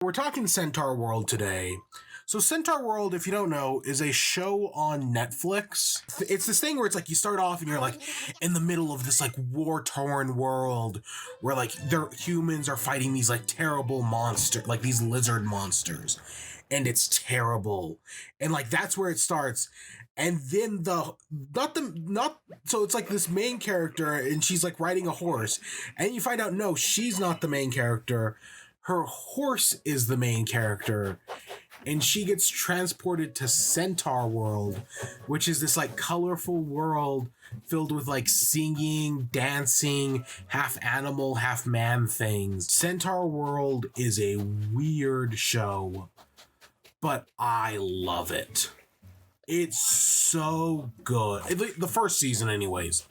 We're talking Centaurworld today. So Centaurworld, if you don't know, is a show on Netflix. It's this thing where it's like you start off and you're like in the middle of this like war-torn world where like humans are fighting these like terrible monsters, like these lizard monsters. And it's terrible. And like that's where it starts. And then so it's like this main character and she's like riding a horse. And you find out no, she's not the main character. Her horse is the main character, and she gets transported to Centaurworld, which is this like colorful world filled with like singing, dancing, half animal, half man things. Centaurworld is a weird show, but I love it. It's so good. The first season, anyways.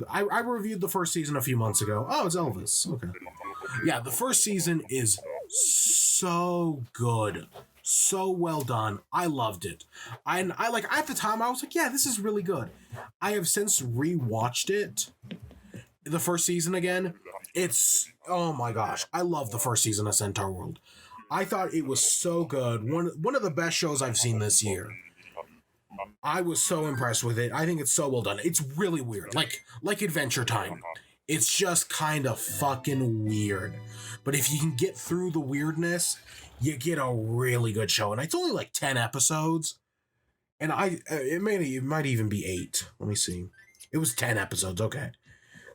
I reviewed the first season a few months ago. Oh, it's Elvis. Okay. Yeah, the first season is so good. So well done. I loved it. I like at the time I was like, yeah, this is really good. I have since rewatched it. The first season again. It's oh my gosh. I love the first season of Centaurworld. I thought it was so good. One of the best shows I've seen this year. I was so impressed with it. I think it's so well done. It's really weird. Like Adventure Time. It's just kind of fucking weird. But if you can get through the weirdness, you get a really good show. And it's only like 10 episodes. And it might even be 8. Let me see. It was 10 episodes, okay.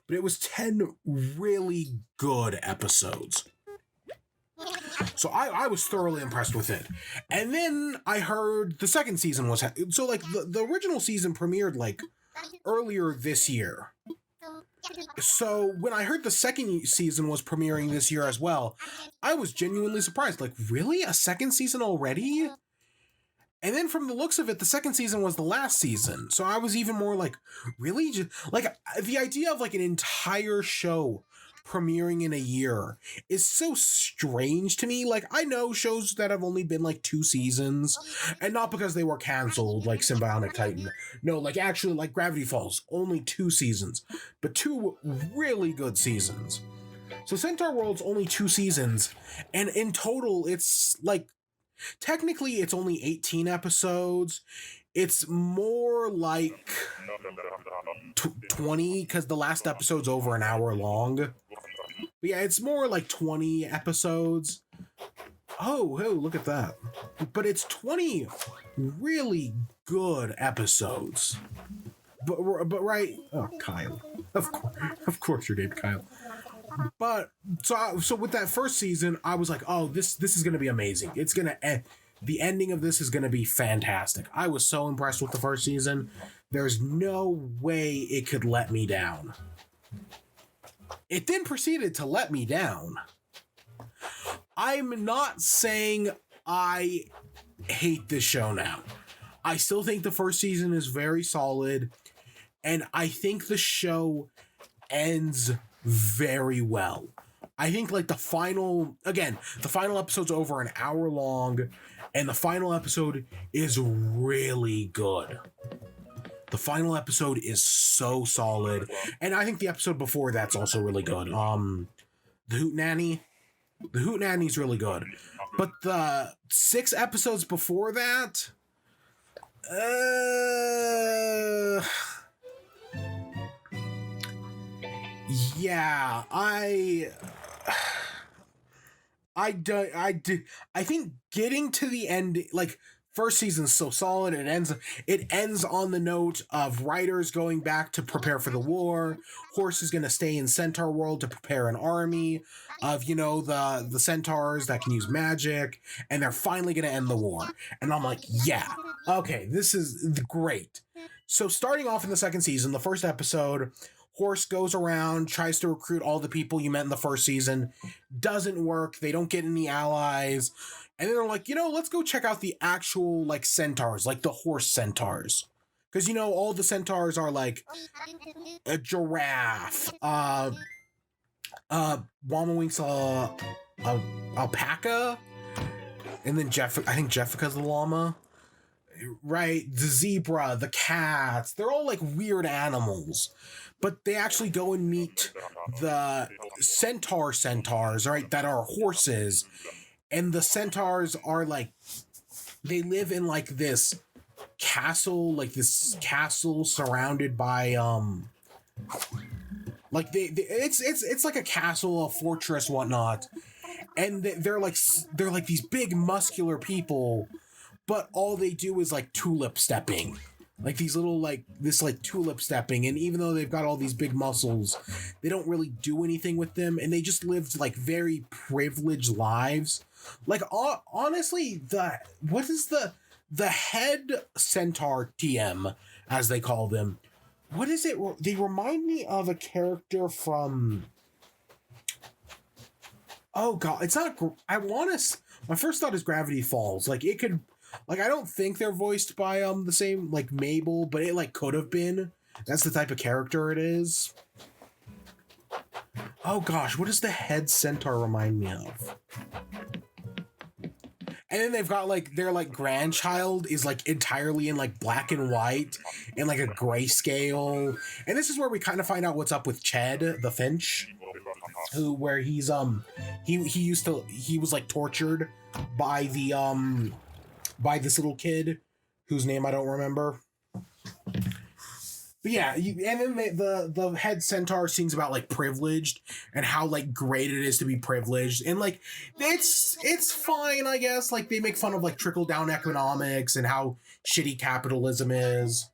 But it was 10 really good episodes. So I was thoroughly impressed with it. And then I heard the second season was... So, like, the original season premiered, like, earlier this year. So, when I heard the second season was premiering this year as well, I was genuinely surprised. Like, really? A second season already? And then from the looks of it, the second season was the last season. So I was even more like, really? Just, like, the idea of, like, an entire show premiering in a year is so strange to me. Like, I know shows that have only been like 2 seasons, and not because they were canceled, like Symbionic Titan. No, like actually, like Gravity Falls, only 2 seasons, but 2 really good seasons. So Centaurworld's only 2 seasons, and in total, it's like technically it's only 18 episodes. It's more like 20 because the last episode's over an hour long. But yeah, it's more like 20 episodes. Oh, look at that. But it's 20 really good episodes. But right... Oh, Kyle. Of course you're named Kyle. But, so with that first season, I was like, oh, this is going to be amazing. It's going to end... The ending of this is going to be fantastic. I was so impressed with the first season. There's no way it could let me down. It then proceeded to let me down. I'm not saying I hate this show now. I still think the first season is very solid, and I think the show ends very well. I think like the final episode's over an hour long, and the final episode is really good. The final episode is so solid, and I think the episode before that's also really good. The Hoot Nanny. The Hoot Nanny's really good. But the 6 episodes before that, yeah, I think getting to the end, like, first season's so solid, it ends on the note of riders going back to prepare for the war. Horse is going to stay in Centaurworld to prepare an army of, the centaurs that can use magic, and they're finally going to end the war. And I'm like, yeah, okay, this is great. So starting off in the second season, the first episode, Horse goes around, tries to recruit all the people you met in the first season. Doesn't work. They don't get any allies. And then they're like, let's go check out the actual, like, centaurs, like the horse centaurs. Because, all the centaurs are, like, a giraffe, Wamawink's alpaca, and then I think Jeffica's the llama. Right? The zebra, the cats, they're all, like, weird animals. But they actually go and meet the centaurs, right, that are horses. And the centaurs are like, they live in like this castle surrounded by like it's like a castle, a fortress, whatnot, and they're like these big muscular people, but all they do is like tulip stepping, like these little like tulip stepping, and even though they've got all these big muscles, they don't really do anything with them, and they just lived like very privileged lives. Like honestly, the head centaur TM, as they call them, what is it? They remind me of a character from... Oh god, it's not... my first thought is Gravity Falls. Like, it could... Like, I don't think they're voiced by the same, like, Mabel, but it, like, could have been. That's the type of character it is. Oh gosh, what does the head centaur remind me of? And then they've got, like, their, like, grandchild is, like, entirely in, like, black and white and, like, a grayscale. And this is where we kind of find out what's up with Ched, the Finch, where he's, he was, like, tortured by by this little kid whose name I don't remember. But yeah, and then the head centaur sings about like privileged and how like great it is to be privileged, and like it's fine, I guess. Like they make fun of like trickle down economics and how shitty capitalism is,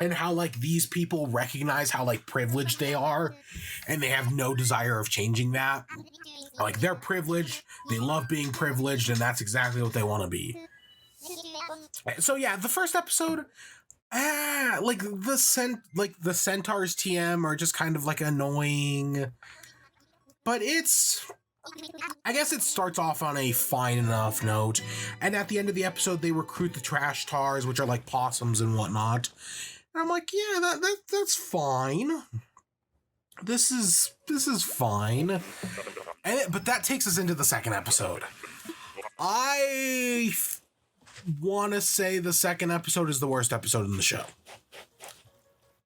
and how like these people recognize how like privileged they are, and they have no desire of changing that. Like they're privileged, they love being privileged, and that's exactly what they want to be. So yeah, the first episode, like the centaurs TM are just kind of like annoying, but I guess it starts off on a fine enough note, and at the end of the episode they recruit the trash tars, which are like possums and whatnot, and I'm like, yeah, that's fine. This is fine, but that takes us into the second episode. I want to say the second episode is the worst episode in the show.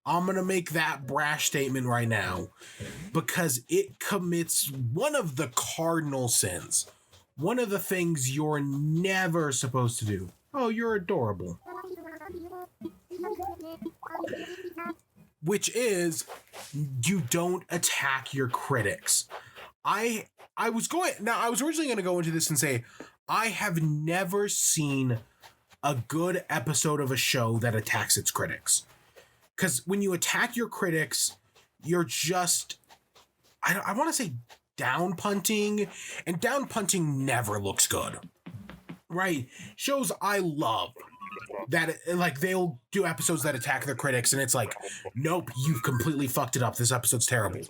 I'm going to make that brash statement right now because it commits one of the cardinal sins. One of the things you're never supposed to do. Oh, you're adorable. Which is, you don't attack your critics. I was originally going to go into this and say, I have never seen a good episode of a show that attacks its critics. Because when you attack your critics, you're just, I want to say down punting, and down punting never looks good. Right? Shows I love that, like, they'll do episodes that attack their critics, and it's like, nope, you've completely fucked it up. This episode's terrible.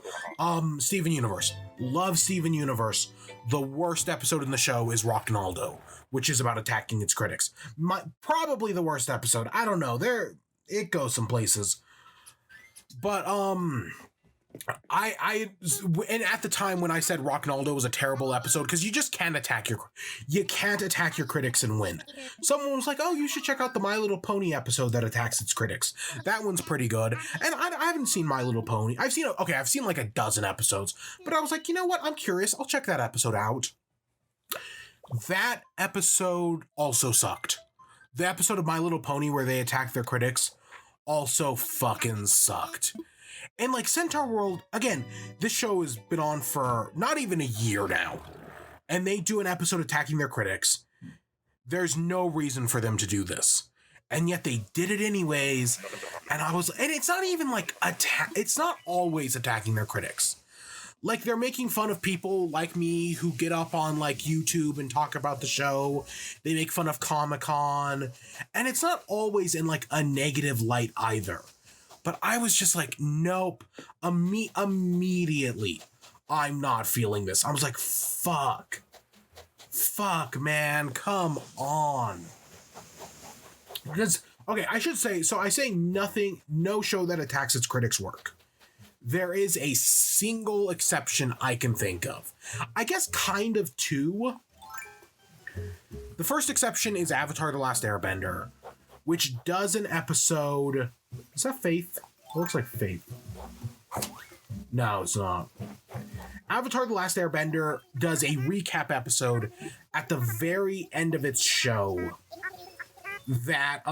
Steven Universe. Love Steven Universe. The worst episode in the show is Rocknaldo, which is about attacking its critics. Probably the worst episode. I don't know. It goes some places. But, and at the time when I said Rocknaldo was a terrible episode, because you just can't attack your critics and win. Someone was like, oh, you should check out the My Little Pony episode that attacks its critics. That one's pretty good. And I haven't seen My Little Pony. I've seen like a dozen episodes, but I was like, you know what? I'm curious. I'll check that episode out. That episode also sucked. The episode of My Little Pony where they attack their critics also fucking sucked. And like Centaurworld, again, this show has been on for not even a year now, and they do an episode attacking their critics. There's no reason for them to do this, and yet they did it anyways. And it's not even like it's not always attacking their critics. Like, they're making fun of people like me who get up on like YouTube and talk about the show. They make fun of Comic-Con, and it's not always in like a negative light either. But I was just like, nope. Immediately, I'm not feeling this. I was like, fuck, man, come on. Because, okay, I should say, so I say no show that attacks its critics work. There is a single exception I can think of. I guess kind of two. The first exception is Avatar: The Last Airbender, which does an episode... Is that Faith? It looks like Faith. No, it's not. Avatar: The Last Airbender does a recap episode at the very end of its show that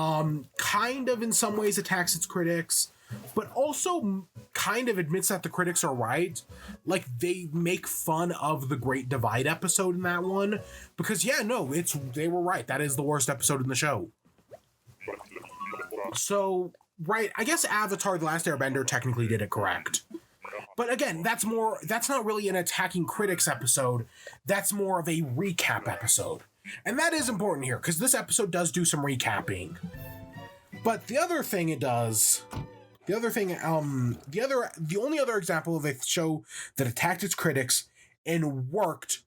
kind of in some ways attacks its critics, but also kind of admits that the critics are right. Like, they make fun of the Great Divide episode in that one because they were right. That is the worst episode in the show. So, right, I guess Avatar: The Last Airbender technically did it correct. But again, that's not really an attacking critics episode. That's more of a recap episode. And that is important here, because this episode does do some recapping. But the other thing it does, the only other example of a show that attacked its critics and worked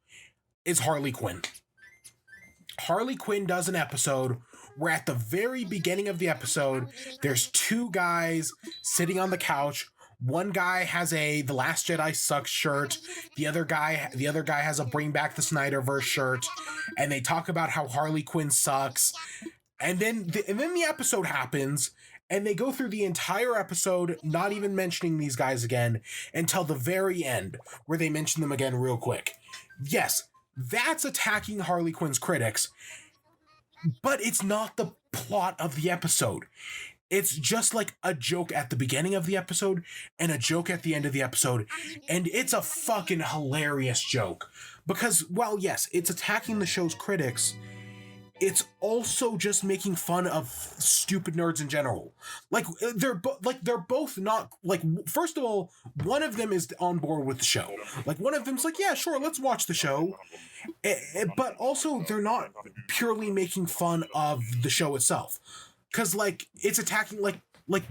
is Harley Quinn. Harley Quinn does an episode where at the very beginning of the episode, there's two guys sitting on the couch. One guy has the Last Jedi sucks shirt. The other guy has a Bring Back the Snyderverse shirt, and they talk about how Harley Quinn sucks. And then the episode happens, and they go through the entire episode not even mentioning these guys again until the very end, where they mention them again real quick. Yes, that's attacking Harley Quinn's critics, but it's not the plot of the episode. It's just like a joke at the beginning of the episode and a joke at the end of the episode. And it's a fucking hilarious joke. Because, while yes, it's attacking the show's critics, it's also just making fun of stupid nerds in general. Like, they're both not, like, first of all, one of them is on board with the show. Like, one of them's like, yeah, sure, let's watch the show. But also, they're not purely making fun of the show itself. Because, like, it's attacking, like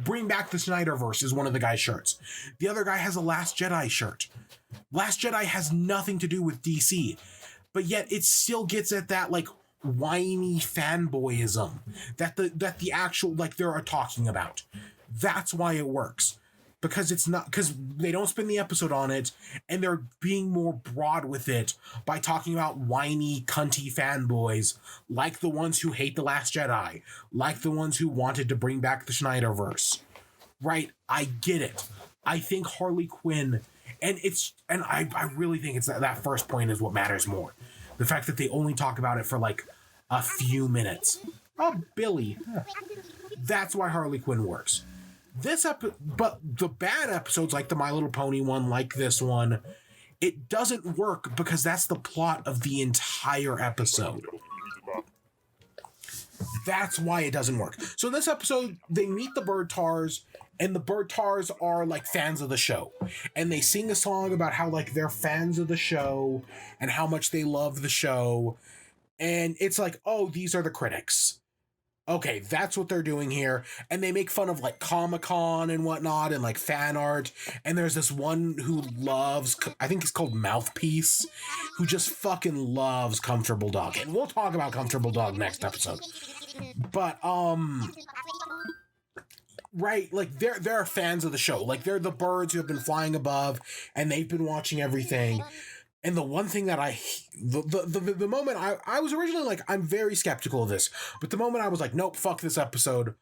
Bring Back the Snyderverse is one of the guy's shirts. The other guy has a Last Jedi shirt. Last Jedi has nothing to do with DC. But yet, it still gets at that, like, whiny fanboyism that the actual, like, they're talking about. That's why it works. Because they don't spend the episode on it, and they're being more broad with it by talking about whiny, cunty fanboys, like the ones who hate The Last Jedi, like the ones who wanted to bring back the Snyderverse. Right? I get it. I think Harley Quinn, and I really think it's that first point is what matters more. The fact that they only talk about it for like a few minutes. Oh, Billy. That's why Harley Quinn works. But the bad episodes, like the My Little Pony one, like this one, it doesn't work because that's the plot of the entire episode. That's why it doesn't work. So in this episode, they meet the Bird Tars, and the Bird Tars are like fans of the show. And they sing a song about how like they're fans of the show and how much they love the show. And it's like, oh, these are the critics. Okay, that's what they're doing here. And they make fun of like Comic-Con and whatnot and like fan art. And there's this one who loves, I think it's called Mouthpiece, who just fucking loves Comfortable Dog. And we'll talk about Comfortable Dog next episode. But, right, like they're fans of the show. Like they're the birds who have been flying above and they've been watching everything. And the one thing that the moment I was originally like, I'm very skeptical of this, but the moment I was like, nope, fuck this episode,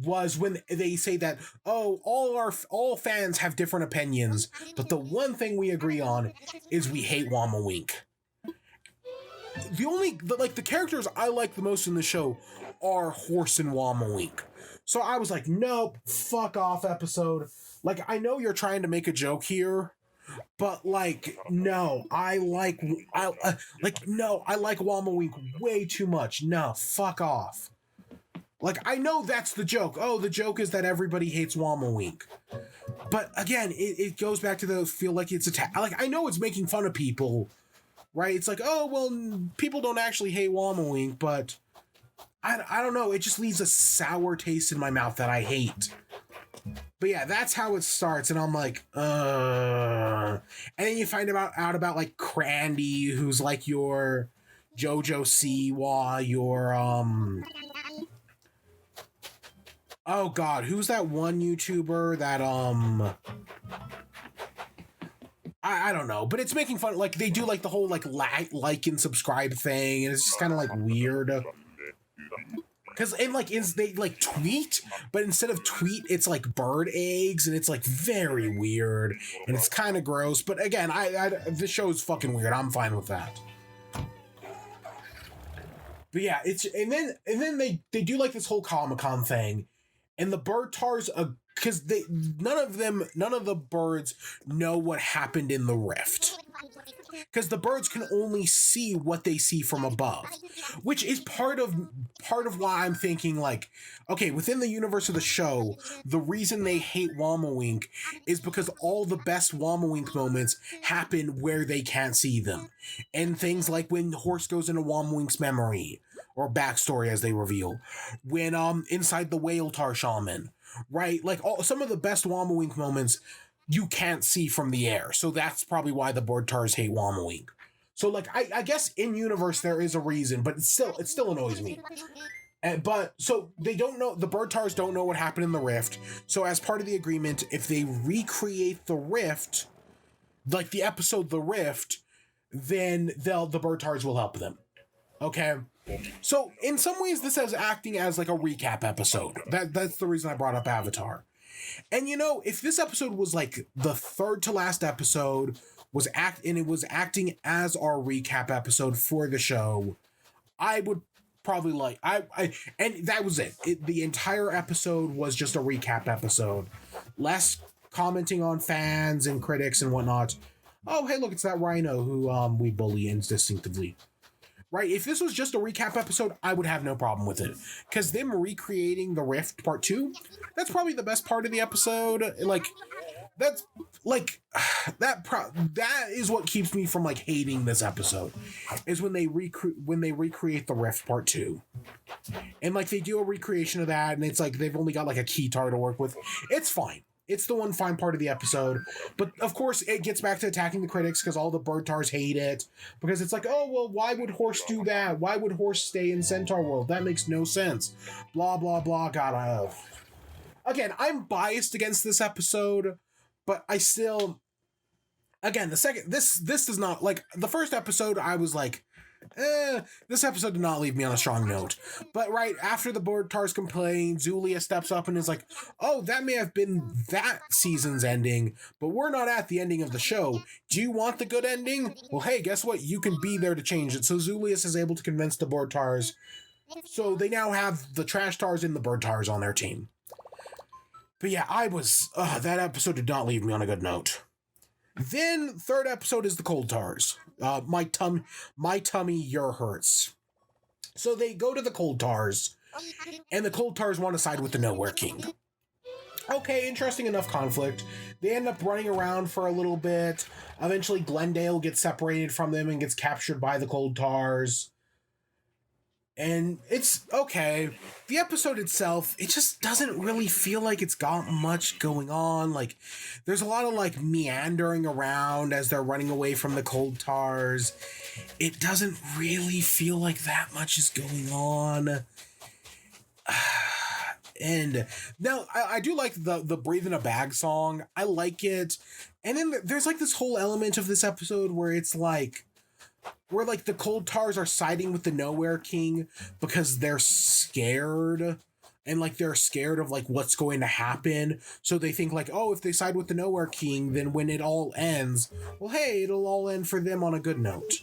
was when they say that, oh, all fans have different opinions, but the one thing we agree on is we hate Wama Wink. The characters I like the most in the show are Horse and Wama Wink. So I was like, nope, fuck off episode. Like, I know you're trying to make a joke here, but like, no, I like Wama Wink way too much. No, fuck off. Like, I know that's the joke. Oh, the joke is that everybody hates Wama Wink. But again, it goes back to the feel like it's like, I know it's making fun of people, right? It's like, oh, well, people don't actually hate Wama Wink, but I don't know. It just leaves a sour taste in my mouth that I hate. But yeah, that's how it starts, and I'm like, And then you find out about like Crandy, who's like your Jojo Siwa, your oh god, who's that one YouTuber that I don't know, but it's making fun. Like they do like the whole like and subscribe thing, and it's just kind of like weird. Because they like tweet, but instead of tweet, it's like bird eggs, and it's like very weird, and it's kind of gross. But again, this show is fucking weird. I'm fine with that. But yeah, and then they do like this whole Comic-Con thing, and the bird tars, because none of the birds know what happened in the rift. Because the birds can only see what they see from above, which is part of why I'm thinking, like, okay, within the universe of the show, the reason they hate Wamawink is because all the best Wamawink moments happen where they can't see them. And things like when Horse goes into Wamawink's memory, or backstory as they reveal, when inside the Whale Tar Shaman, right? Like, some of the best Wamawink moments you can't see from the air. So that's probably why the bird tars hate Wamawink. So, like, I guess in universe there is a reason, but it still annoys me. But so they don't know, the bird tars don't know what happened in the rift. So as part of the agreement, if they recreate the rift, like the episode The Rift, then the bird tars will help them. Okay. So in some ways this is acting as like a recap episode. That's the reason I brought up Avatar. And if this episode was like the third to last episode, it was acting as our recap episode for the show, I would probably like and that was it. The entire episode was just a recap episode, less commenting on fans and critics and whatnot. Oh, hey, look, it's that rhino who we bully instinctively. Right? If this was just a recap episode, I would have no problem with it. Because them recreating the Rift Part 2, that's probably the best part of the episode. Like, that's, like, that is what keeps me from, like, hating this episode. Is when they recreate the Rift Part 2. And, like, they do a recreation of that, and it's like, they've only got, like, a keytar to work with. It's fine. It's the one fine part of the episode. But, of course, it gets back to attacking the critics because all the bird tars hate it. Because it's like, oh, well, why would Horse do that? Why would Horse stay in Centaurworld? That makes no sense. Blah, blah, blah. Again, I'm biased against this episode, but I still... Again, this does not... Like, the first episode, I was like... this episode did not leave me on a strong note. But right after the bird tars complain, Zulia steps up and is like, oh, that may have been that season's ending, but we're not at the ending of the show. Do you want the good ending? Well, hey, guess what? You can be there to change it. So Zulius is able to convince the bird tars. So they now have the trash tars and the bird tars on their team. But yeah, that episode did not leave me on a good note. Then, third episode is the cold tars. My tummy, your hurts. So they go to the cold tars, and the cold tars want to side with the Nowhere King. Okay, interesting enough conflict. They end up running around for a little bit. Eventually, Glendale gets separated from them and gets captured by the cold tars. And it's okay. The episode itself, it just doesn't really feel like it's got much going on. Like, there's a lot of, like, meandering around as they're running away from the cold tars. It doesn't really feel like that much is going on. And now, I do like the Breathe in a Bag song. I like it. And then there's, like, this whole element of this episode where it's, like... Where, like, the cold tars are siding with the Nowhere King because they're scared. And, like, they're scared of, like, what's going to happen. So they think, like, oh, if they side with the Nowhere King, then when it all ends, well, hey, it'll all end for them on a good note.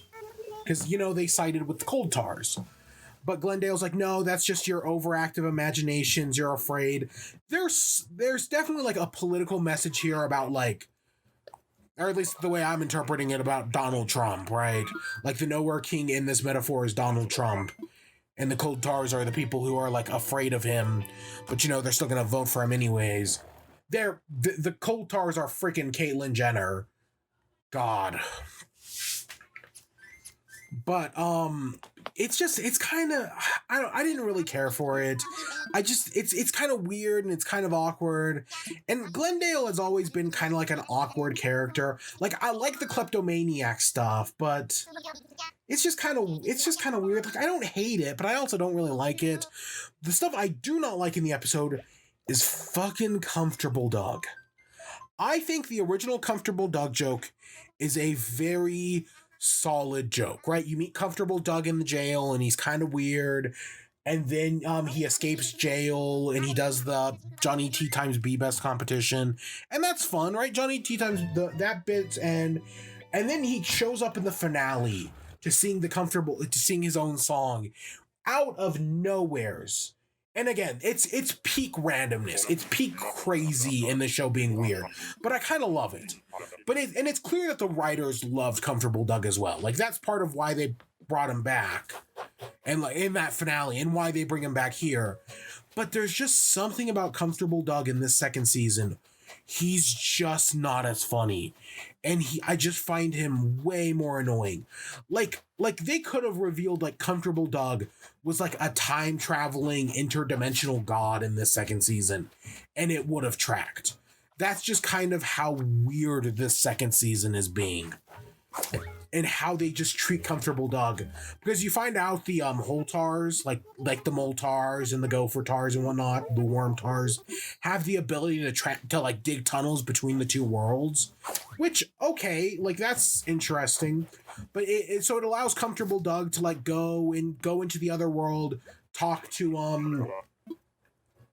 Because, they sided with the cold tars. But Glendale's like, no, that's just your overactive imaginations. You're afraid. There's definitely, like, a political message here about, like, or at least the way I'm interpreting it, about Donald Trump, right? Like, the Nowhere King in this metaphor is Donald Trump. And the cold tars are the people who are, like, afraid of him. But, they're still going to vote for him anyways. The cold tars are freaking Caitlyn Jenner. God. But, it's kind of, I didn't really care for it. It's kind of weird and it's kind of awkward. And Glendale has always been kind of like an awkward character. Like, I like the kleptomaniac stuff, but it's just kind of weird. Like, I don't hate it, but I also don't really like it. The stuff I do not like in the episode is fucking Comfortable Doug. I think the original Comfortable Doug joke is a very solid joke, right? You meet Comfortable Doug in the jail and he's kind of weird, and then he escapes jail and he does the Johnny T times B best competition, and that's fun, right? Johnny T times that bit, and then he shows up in the finale to sing his own song out of nowheres. And again, it's peak randomness. It's peak crazy in the show being weird. But I kind of love it. But it's clear that the writers loved Comfortable Doug as well. Like, that's part of why they brought him back, and like in that finale, and why they bring him back here. But there's just something about Comfortable Doug in this second season. He's just not as funny, and I just find him way more annoying. Like they could have revealed like Comfortable Doug was like a time traveling interdimensional god in this second season, and it would have tracked. That's just kind of how weird this second season is being, and how they just treat Comfortable Doug. Because you find out the Holtars, like the Moltars and the Gopher Tars and whatnot, the Worm Tars, have the ability to like dig tunnels between the two worlds. Which, okay, like that's interesting. But so it allows Comfortable Doug to like go into the other world, talk to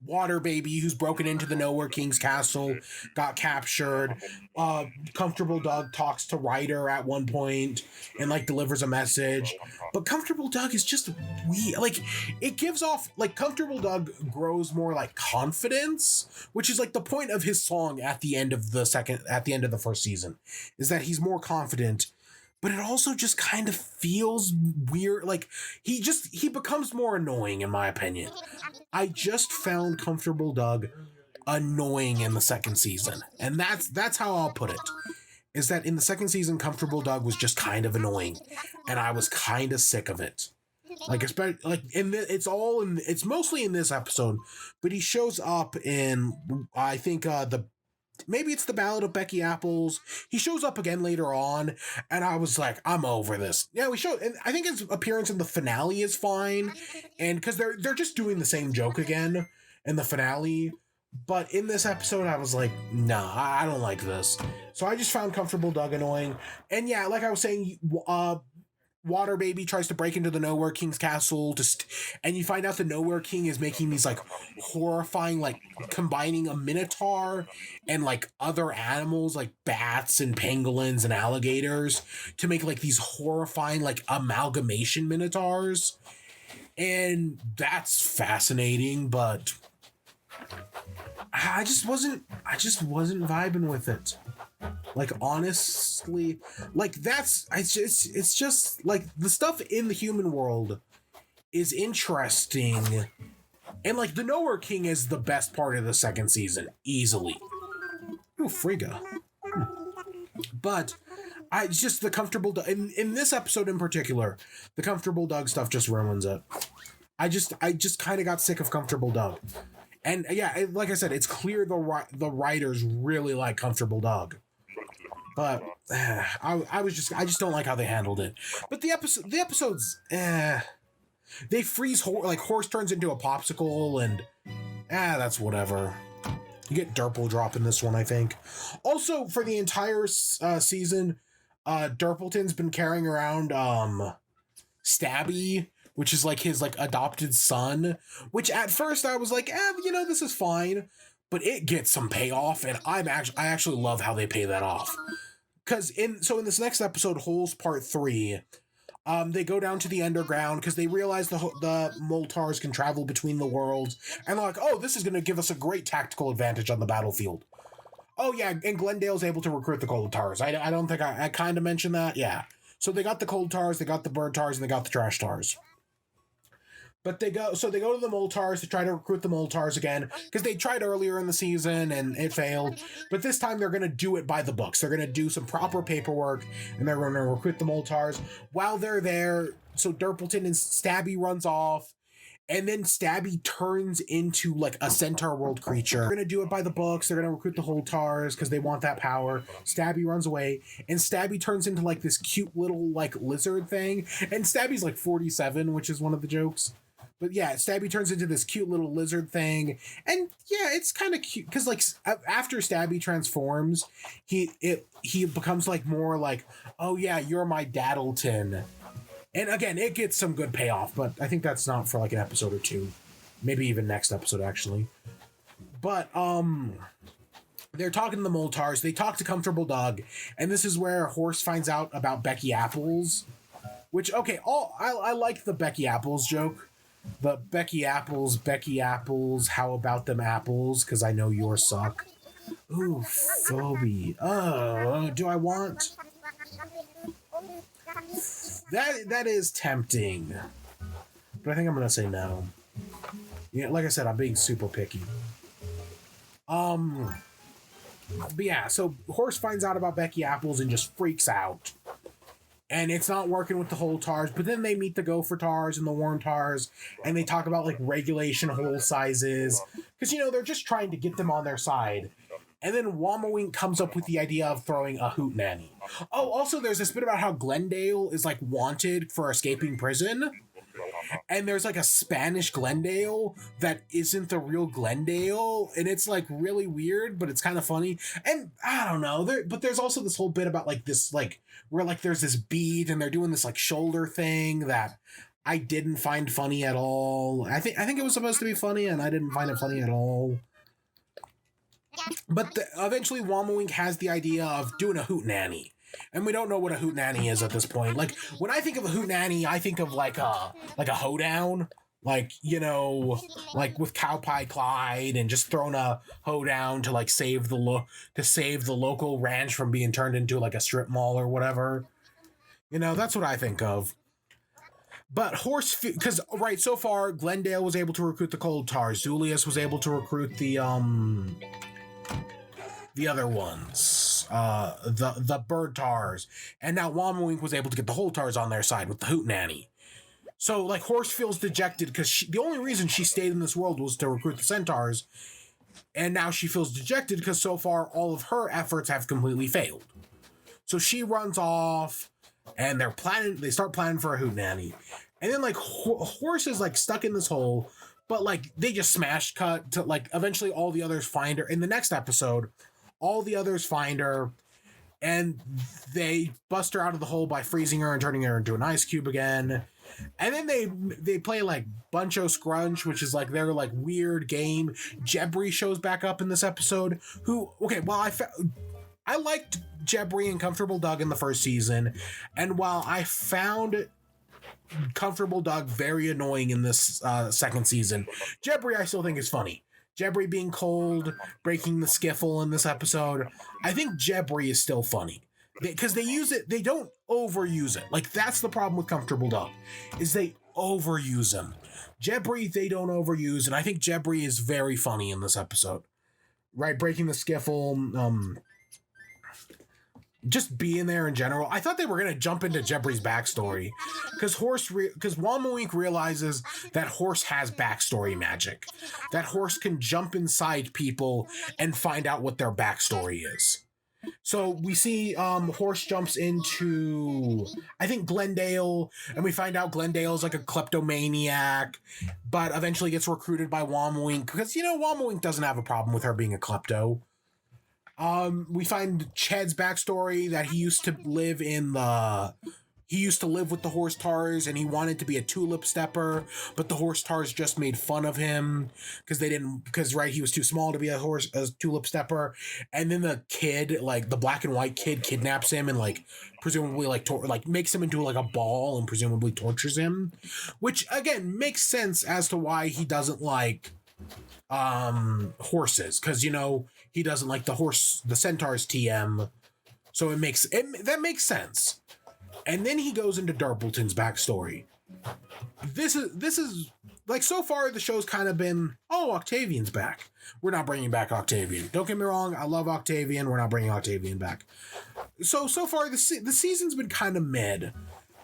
Water Baby, who's broken into the Nowhere King's castle, got captured. Comfortable Doug talks to Ryder at one point and like delivers a message. But Comfortable Doug is just weird. Like, it gives off, like, Comfortable Doug grows more like confidence, which is like the point of his song at the end of the first season, is that he's more confident. But it also just kind of feels weird. Like, he becomes more annoying, in my opinion. I just found Comfortable Doug annoying in the second season. And that's how I'll put it. Is that in the second season, Comfortable Doug was just kind of annoying. And I was kind of sick of it. Like, especially, like, it's mostly in this episode. But he shows up in, I think, maybe it's the Ballad of Becky Apples. He shows up again later on, and I was like, I'm over this. Yeah, and I think his appearance in the finale is fine, and because they're just doing the same joke again in the finale. But in this episode, I was like, nah, I don't like this. So I just found Comfortable Doug annoying. And yeah, like I was saying, Water Baby tries to break into the Nowhere King's castle, and you find out the Nowhere King is making these like horrifying, like combining a minotaur and like other animals like bats and pangolins and alligators to make like these horrifying like amalgamation minotaurs. And that's fascinating, but I just wasn't vibing with it. Like, honestly, like it's just like the stuff in the human world is interesting, and like the Nowhere King is the best part of the second season, easily. Oh, Frigga. But the Comfortable Doug in this episode in particular, the Comfortable Doug stuff just ruins it. I just kind of got sick of Comfortable Doug. And yeah, like I said, it's clear the writers really like Comfortable Doug. But I just don't like how they handled it. But the episodes, they freeze horse turns into a popsicle, and that's whatever. You get Durple drop in this one, I think. Also, for the entire season, Durpleton's been carrying around Stabby, which is like his like adopted son. Which at first I was like, this is fine, but it gets some payoff, and I actually love how they pay that off. Because in this next episode, Holes Part 3, they go down to the underground because they realize the Moltars can travel between the worlds, and they're like, oh, this is going to give us a great tactical advantage on the battlefield. Oh yeah, and Glendale's able to recruit the Cold Tars. I don't think I kind of mentioned that, yeah. So they got the Cold Tars, they got the Bird Tars, and they got the Trash Tars. But they go to the Moltars to try to recruit the Moltars again, because they tried earlier in the season and it failed. But this time they're going to do it by the books. They're going to do some proper paperwork, and they're going to recruit the Moltars. While they're there, so Durpleton and Stabby runs off, and then Stabby turns into like a Centaurworld creature. They're going to do it by the books. They're going to recruit the Holtars because they want that power. Stabby runs away, and Stabby turns into like this cute little like lizard thing. And Stabby's like 47, which is one of the jokes. But yeah, Stabby turns into this cute little lizard thing, and yeah, it's kind of cute because like after Stabby transforms, he becomes like more like, oh yeah, you're my Daddleton, And again, it gets some good payoff, but I think that's not for like an episode or two. Maybe even next episode, actually. But, they're talking to the Moltars. They talk to Comfortable Doug. And this is where Horse finds out about Becky Apples. Which, okay, I like the Becky Apples joke. The Becky Apples, how about them apples? Because I know yours suck. Ooh, Phoebe. Oh, do I want... That is tempting. But I think I'm going to say no. Yeah, like I said, I'm being super picky. But yeah, so Horse finds out about Becky Apples and just freaks out. And it's not working with the whole Tars, but then they meet the Gopher Tars and the Worm Tars, and they talk about, like, regulation hole sizes. Because, you know, they're just trying to get them on their side. And then Womawink comes up with the idea of throwing a hootenanny. Oh, also there's this bit about how Glendale is, like, wanted for escaping prison. And there's, like, a Spanish Glendale that isn't the real Glendale. And it's, like, really weird, but it's kind of funny. And I don't know. But there's also this whole bit about, like, this, like, where, like, there's this bead and they're doing this, like, shoulder thing that I didn't find funny at all. I think it was supposed to be funny, and I didn't find it funny at all. But eventually Womawink has the idea of doing a hootenanny. And we don't know what a hootenanny is at this point. Like, when I think of a hootenanny, I think of like a hoedown. Like, you know, like with Cowpie Clyde and just throwing a hoedown to like save the local ranch from being turned into like a strip mall or whatever. You know, that's what I think of. But Horse, because right, so far Glendale was able to recruit the Cold Tars. Zulius was able to recruit the other ones, the Bird Tars, and now Womawink was able to get the whole Tars on their side with the hootenanny. So, like, Horse feels dejected because the only reason she stayed in this world was to recruit the Centaurs, and now she feels dejected because so far all of her efforts have completely failed. So she runs off, and they start planning for a hootenanny. And then, like, Horse is, like, stuck in this hole, but, like, they just smash cut to, like, eventually all the others find her. In the next episode, all the others find her, and they bust her out of the hole by freezing her and turning her into an ice cube again. And then they play, like, Buncho Scrunch, which is, like, their, like, weird game. Jebri shows back up in this episode, I liked Jebri and Comfortable Doug in the first season, and while I found Comfortable Doug very annoying in this second season, Jebri I still think is funny. Jebri being cold, breaking the skiffle in this episode, I think Jebri is still funny. Because they use it, they don't overuse it. Like, that's the problem with Comfortable Doug, is they overuse him. Jebri, they don't overuse, and I think Jebri is very funny in this episode. Right, breaking the skiffle, just being there in general. I thought they were going to jump into Jebri's backstory, because Womawink realizes that Horse has backstory magic. That Horse can jump inside people and find out what their backstory is. So we see Horse jumps into, I think, Glendale, and we find out Glendale's like a kleptomaniac, but eventually gets recruited by Womawink, because, you know, Womawink doesn't have a problem with her being a klepto. We find Ched's backstory, that he used to live with the Horse Tars, and he wanted to be a tulip stepper, but the Horse Tars just made fun of him because he was too small to be a tulip stepper. And then the kid, like the black and white kid, kidnaps him and like presumably makes him into like a ball and presumably tortures him, which again makes sense as to why he doesn't like horses, because, you know, he doesn't like the Centaurs TM, so that makes sense. And then he goes into Darpleton's backstory. This is like, so far the show's kind of been, oh, Octavian's back. We're not bringing back Octavian. Don't get me wrong, I love Octavian. We're not bringing Octavian back. So far the season's been kind of mid.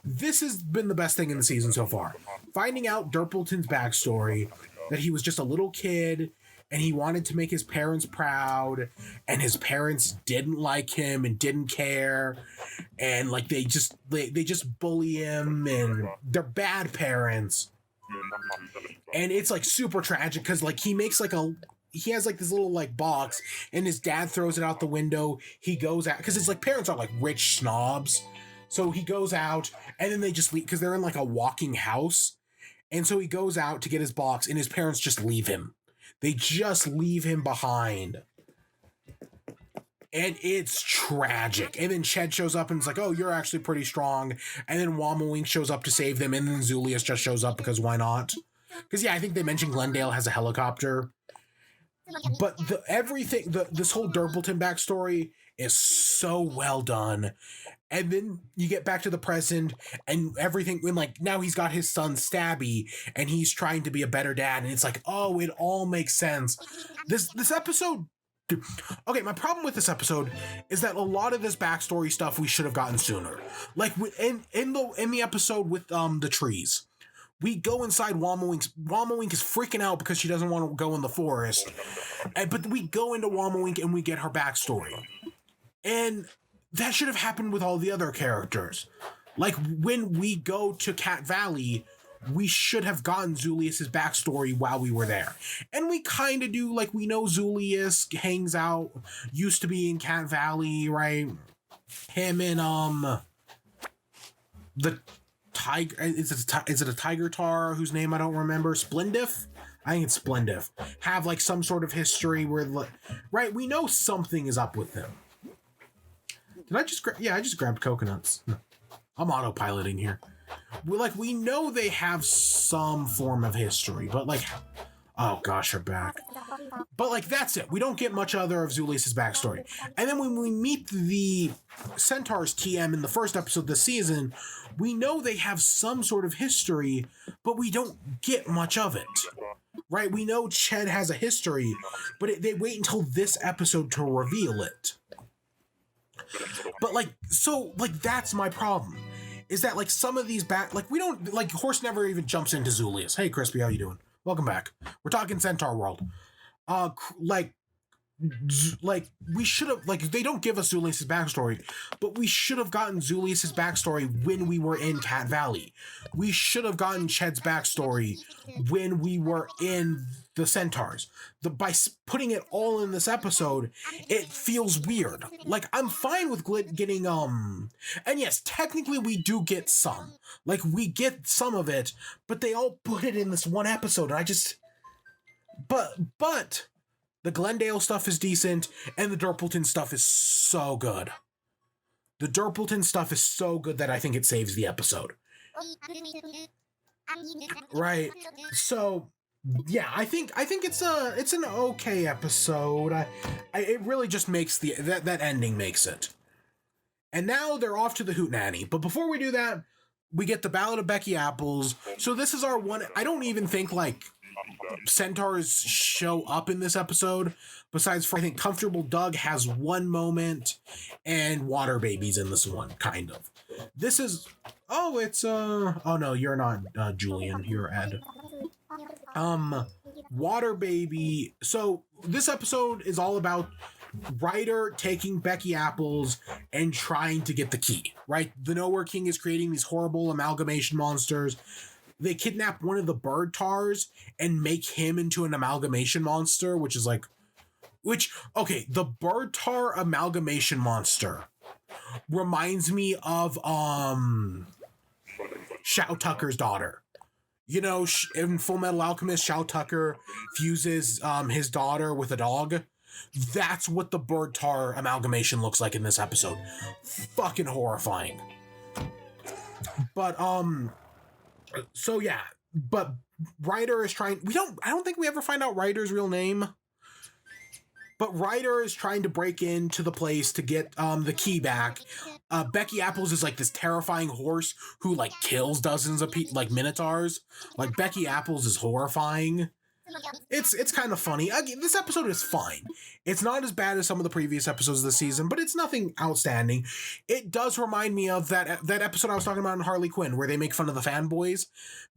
This has been the best thing in the season so far. Finding out Darpleton's backstory, that he was just a little kid and he wanted to make his parents proud, and his parents didn't like him and didn't care, and like they just bully him, and they're bad parents. And it's like super tragic because like he has like this little like box, and his dad throws it out the window. He goes out because it's like parents are like rich snobs. So he goes out, and then they just leave, because they're in like a walking house. And so he goes out to get his box, and his parents just leave him. They just leave him behind. And it's tragic. And then Ched shows up and is like, oh, you're actually pretty strong. And then Wamawink shows up to save them. And then Zulius just shows up because why not? Because, yeah, I think they mentioned Glendale has a helicopter. But this whole Durpleton backstory is so well done. And then you get back to the present and everything, when like now he's got his son Stabby and he's trying to be a better dad. And it's like, oh, it all makes sense. This episode. Okay, my problem with this episode is that a lot of this backstory stuff we should have gotten sooner. Like in the episode with the trees, we go inside Wamawink. Wamawink is freaking out because she doesn't want to go in the forest, but we go into Wamawink and we get her backstory, and that should have happened with all the other characters. Like when we go to Cat Valley, we should have gotten Zulius's backstory while we were there. And we kind of do, like, we know Zulius hangs out, used to be in Cat Valley, right? Him and, the tiger, is it a tiger tar whose name I don't remember? Splendif? I think it's Splendif. Have, like, some sort of history where, right? We know something is up with them. Did I just I just grabbed coconuts. I'm autopiloting here. We know they have some form of history, but like, oh gosh, her back. But like, that's it. We don't get much other of Zulius's backstory. And then when we meet the Centaurs TM in the first episode of the season, we know they have some sort of history, but we don't get much of it. Right? We know Ched has a history, but they wait until this episode to reveal it. But that's my problem. Is that like some of these we don't, like, Horse never even jumps into Zulius. Hey, Crispy, how you doing? Welcome back. We're talking Centaurworld. We should have, like, they don't give us Zulius's backstory, but we should have gotten Zulius's backstory when we were in Cat Valley. We should have gotten Ched's backstory when we were in the Centaurs. By putting it all in this episode, it feels weird. Like, I'm fine with getting, and yes, technically we do get some. Like, we get some of it, but they all put it in this one episode, and I just... But... The Glendale stuff is decent, and the Durpleton stuff is so good. The Durpleton stuff is so good that I think it saves the episode. Right. So, yeah, I think it's an okay episode. It really just makes that ending makes it. And now they're off to the Hootenanny. But before we do that, we get the Ballad of Becky Apples. So this is our one. I don't even think Centaurs show up in this episode, besides for, I think, Comfortable Doug has one moment, and Water Baby's in this one, kind of. This is, oh no, you're not Julian, you're Ed. Water Baby, so this episode is all about Ryder taking Becky Apples and trying to get the key, right? The Nowhere King is creating these horrible amalgamation monsters. They kidnap one of the bird tars and make him into an amalgamation monster, the bird tar amalgamation monster reminds me of Shao Tucker's daughter. You know, in Full Metal Alchemist, Shao Tucker fuses his daughter with a dog. That's what the bird tar amalgamation looks like in this episode. Fucking horrifying. But so yeah, but Ryder is trying, I don't think we ever find out Ryder's real name, but Ryder is trying to break into the place to get the key back. Becky Apples is like this terrifying horse who like kills dozens of minotaurs. Like, Becky Apples is horrifying. It's kind of funny. Again, this episode is fine. It's not as bad as some of the previous episodes of the season, but it's nothing outstanding. It does remind me of that episode I was talking about in Harley Quinn, where they make fun of the fanboys.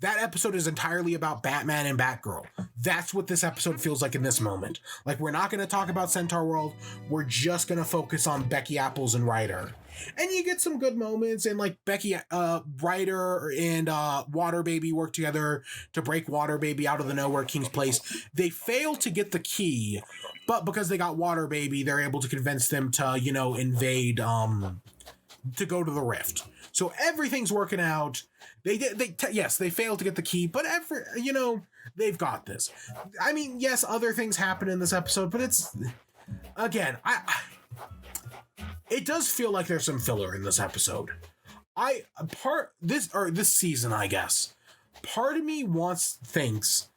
That episode is entirely about Batman and Batgirl. That's what this episode feels like in this moment. Like, we're not going to talk about Centaurworld. We're just going to focus on Becky Apples and Ryder. And you get some good moments, and like Ryder and Water Baby work together to break Water Baby out of the Nowhere King's place. They fail to get the key, but because they got Water Baby, they're able to convince them to, invade, to go to the rift. So everything's working out. Yes, they failed to get the key, but they've got this. I mean, yes, other things happen in this episode, but it's, again, it does feel like there's some filler in this episode. This season, I guess, part of me thinks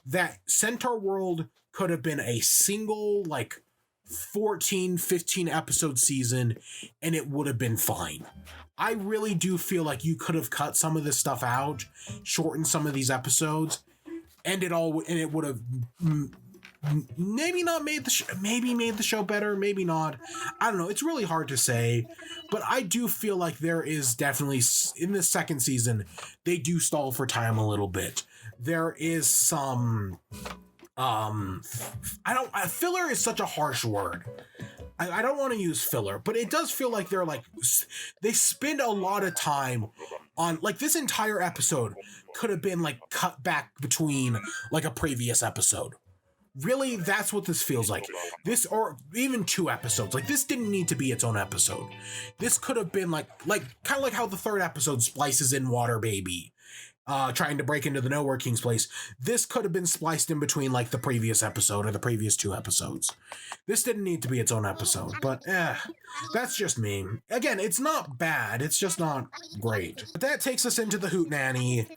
that Centaurworld could have been a single, 14, 15 episode season, and it would have been fine. I really do feel like you could have cut some of this stuff out, shortened some of these episodes, and it would have maybe not made the show better, maybe not. I don't know. It's really hard to say, but I do feel like there is definitely, in this second season, they do stall for time a little bit. There is some, filler is such a harsh word. I don't want to use filler, but it does feel like they spend a lot of time on, this entire episode could have been cut back between a previous episode. Really, that's what this feels like. This, or even 2 episodes. This didn't need to be its own episode. This could have been kind of like how the 3rd episode splices in Water Baby, trying to break into the Nowhere King's place. This could have been spliced in between the previous episode or the previous 2 episodes. This didn't need to be its own episode, but that's just me. Again, it's not bad, it's just not great. But that takes us into the Hootenanny,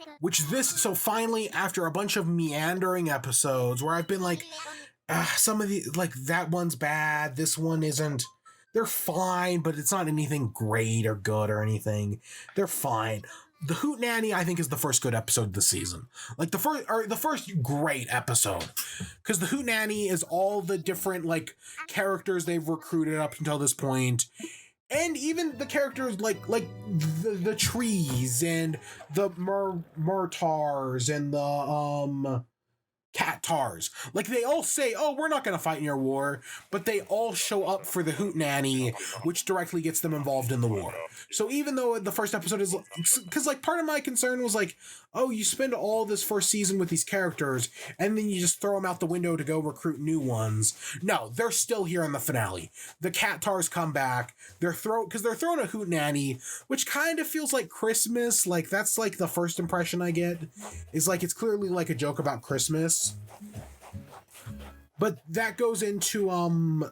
so finally, after a bunch of meandering episodes where I've been some of the, that one's bad, this one isn't, they're fine, but it's not anything great or good or anything. They're fine. The Hootenanny, I think, is the first good episode of the season. The first great episode. Because the Hootenanny is all the different, characters they've recruited up until this point. And even the characters the trees and the Murtars and the, Cat-Tars. They all say, oh, we're not going to fight in your war, but they all show up for the Hootenanny, which directly gets them involved in the war. So even though the first episode is, because part of my concern was oh, you spend all this first season with these characters, and then you just throw them out the window to go recruit new ones. No, they're still here in the finale. The Cat-Tars come back, because they're throwing a Hootenanny, which kind of feels like Christmas. That's the first impression I get, is it's clearly a joke about Christmas. But that goes into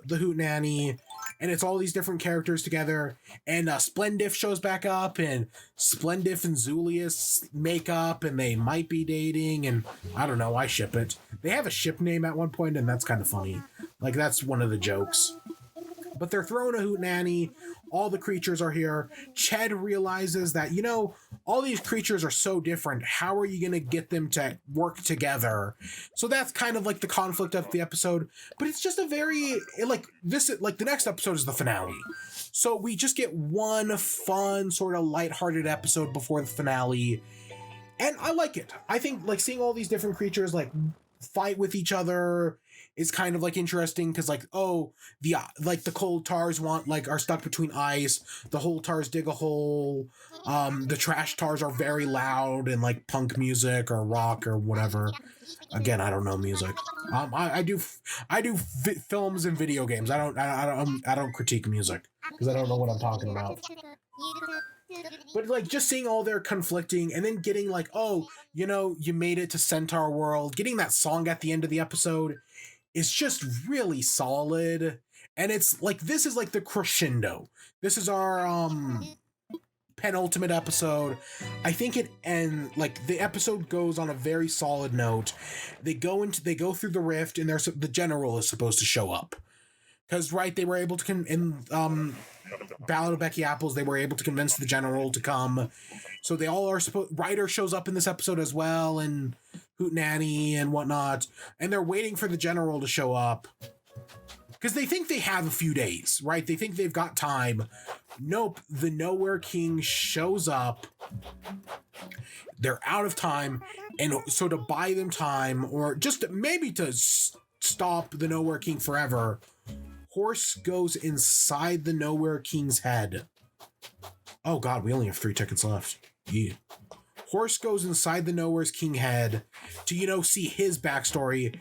the Hootenanny, and it's all these different characters together, and Splendif shows back up, and Splendif and Zulius make up, and they might be dating, and I don't know, I ship it. They have a ship name at one point, and that's kind of funny. That's one of the jokes. But they're throwing a Hootenanny. All the creatures are here. Ched realizes that, all these creatures are so different. How are you going to get them to work together? So that's kind of the conflict of the episode. But it's just a very, the next episode is the finale. So we just get one fun, sort of lighthearted episode before the finale. And I like it. I think, seeing all these different creatures, fight with each other is kind of interesting, because the cold tars are stuck between ice, the whole tars dig a hole, the trash tars are very loud and punk music or rock or whatever. Again, I don't know music. I do films and video games. I don't critique music because I don't know what I'm talking about. But just seeing all their conflicting, and then getting oh, you made it to Centaurworld, getting that song at the end of the episode is just really solid. And it's this is the crescendo. This is our penultimate episode. I think it ends the episode goes on a very solid note. They go through the rift, and the general is supposed to show up. Because they were able to in Ballad of Becky Apples, they were able to convince the general to come. So they all are Ryder shows up in this episode as well, and Hootenanny and whatnot, and they're waiting for the general to show up because they think they have a few days, right? They think they've got time. Nope, the Nowhere King shows up. They're out of time, and so to buy them time, or just maybe to stop the Nowhere King forever, Horse goes inside the Nowhere King's head. Oh god, we only have 3 tickets left. Yeah. Horse goes inside the Nowhere King head to, see his backstory,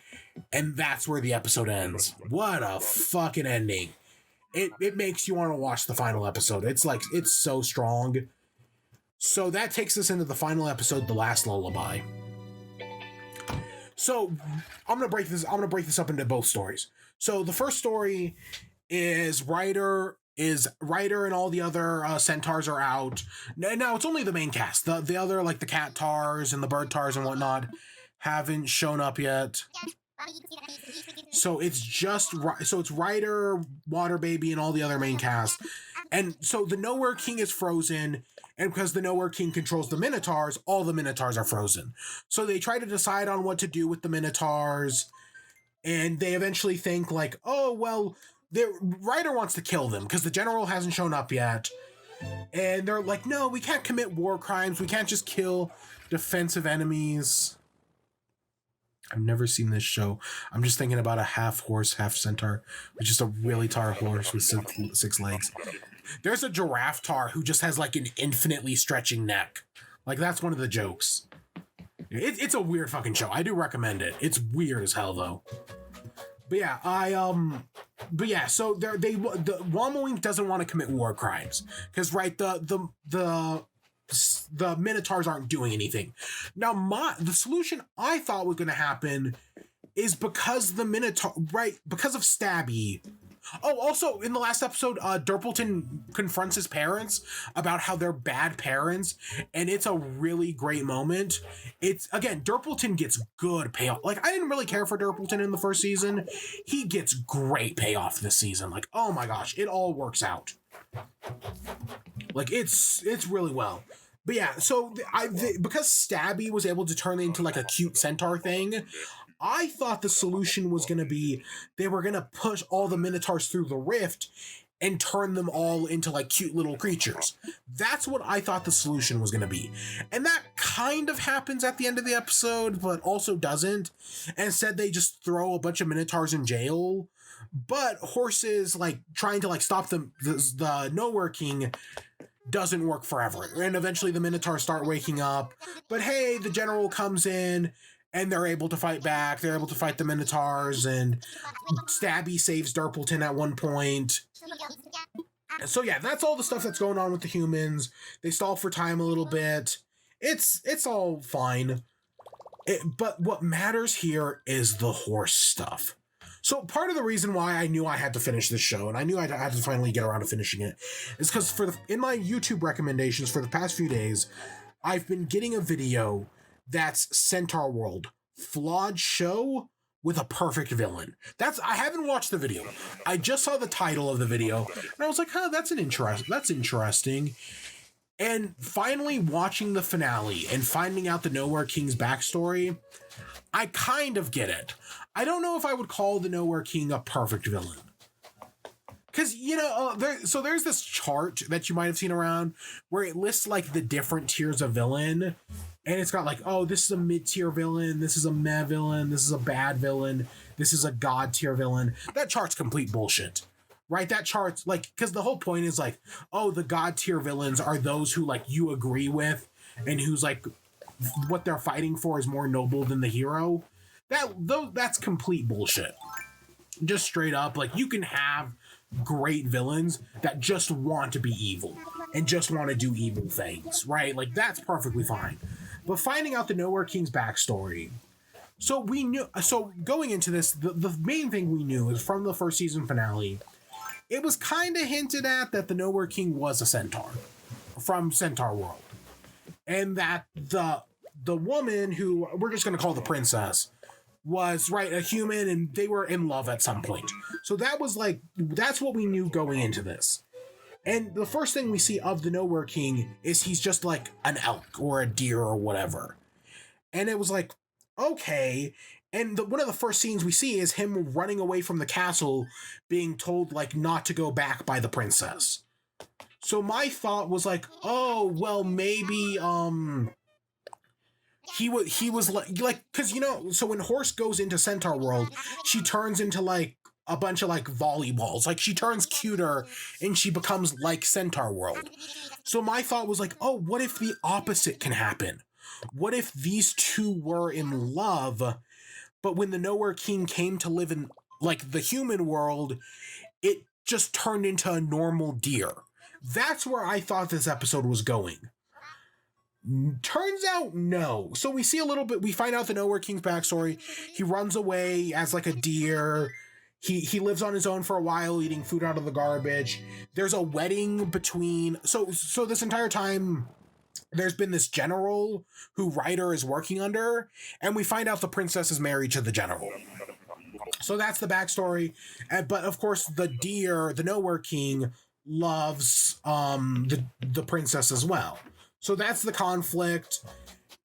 and that's where the episode ends. What a fucking ending. It makes you want to watch the final episode. It's it's so strong. So that takes us into the final episode, The Last Lullaby. So I'm gonna break this up into both stories. So the first story is Ryder and all the other centaurs are out. Now it's only the main cast. The other, like the cat tars and the bird tars and whatnot, haven't shown up yet. So it's Ryder, Water Baby, and all the other main cast. And so the Nowhere King is frozen, and because the Nowhere King controls the Minotaurs, all the Minotaurs are frozen. So they try to decide on what to do with the Minotaurs, and they eventually think like, oh, well, Ryder wants to kill them because the general hasn't shown up yet. And they're like, no, we can't commit war crimes. We can't just kill defensive enemies. I've never seen this show. I'm just thinking about a half horse, half centaur, with just a really tall horse with six legs. There's a giraffe tar who just has like an infinitely stretching neck. Like, that's one of the jokes. It's a weird fucking show. I do recommend it. It's weird as hell though. But yeah, so the Wamawink doesn't want to commit war crimes because, right, the Minotaurs aren't doing anything. Now, the solution I thought was going to happen is because the Minotaur, right, because of Stabby. Oh, also, in the last episode, Durpleton confronts his parents about how they're bad parents, and it's a really great moment. Again, Durpleton gets good payoff. Like, I didn't really care for Durpleton in the first season. He gets great payoff this season. Like, oh my gosh, it all works out. Like, it's really well. But yeah, so because Stabby was able to turn into like a cute centaur thing, I thought the solution was going to be they were going to push all the Minotaurs through the rift and turn them all into like cute little creatures. That's what I thought the solution was going to be. And that kind of happens at the end of the episode, but also doesn't. And instead they just throw a bunch of Minotaurs in jail. But Horses like trying to like stop them, the Nowhere King doesn't work forever. And eventually the Minotaurs start waking up. But hey, the general comes in and they're able to fight back. They're able to fight the Minotaurs, and Stabby saves Durpleton at one point. So yeah, that's all the stuff that's going on with the humans. They stall for time a little bit. It's all fine. But what matters here is the horse stuff. So part of the reason why I knew I had to finish this show, and I knew I had to finally get around to finishing it, is because in my YouTube recommendations for the past few days, I've been getting a video that's Centaurworld, flawed show with a perfect villain. I haven't watched the video. I just saw the title of the video, and I was like, that's interesting. And finally watching the finale and finding out the Nowhere King's backstory, I kind of get it. I don't know if I would call the Nowhere King a perfect villain. Because, there's this chart that you might have seen around where it lists, like, the different tiers of villain. And it's got, like, oh, this is a mid-tier villain, this is a meh villain, this is a bad villain, this is a god-tier villain. That chart's complete bullshit. Right? That chart's, like, because the whole point is, like, oh, the god-tier villains are those who, like, you agree with and who's, like, what they're fighting for is more noble than the hero. That's complete bullshit. Just straight up, like, you can have great villains that just want to be evil and just want to do evil things, right? Like, that's perfectly fine. But finding out the Nowhere King's backstory, so going into this, the main thing we knew is from the first season finale, it was kind of hinted at that the Nowhere King was a centaur from Centaurworld, and that the woman who we're just going to call the princess was, right, a human, and they were in love at some point. So that's what we knew going into this. And the first thing we see of the Nowhere King is he's just like an elk or a deer or whatever. And it was like, okay. And one of the first scenes we see is him running away from the castle, being told, like, not to go back by the princess. So my thought was like, oh, well, maybe, he was like, because, so when Horse goes into Centaurworld, she turns into, like, a bunch of, like, volleyballs. Like, she turns cuter and she becomes like Centaurworld. So my thought was like, oh, what if the opposite can happen? What if these two were in love, but when the Nowhere King came to live in, like, the human world, it just turned into a normal deer? That's where I thought this episode was going. Turns out no. So we see a little bit, we find out the Nowhere King's backstory. He runs away as like a deer. He lives on his own for a while, eating food out of the garbage. There's a wedding between, so this entire time there's been this general who Ryder is working under, and we find out the princess is married to the general. So that's the backstory. But of course the deer, the Nowhere King, loves the princess as well. So that's the conflict.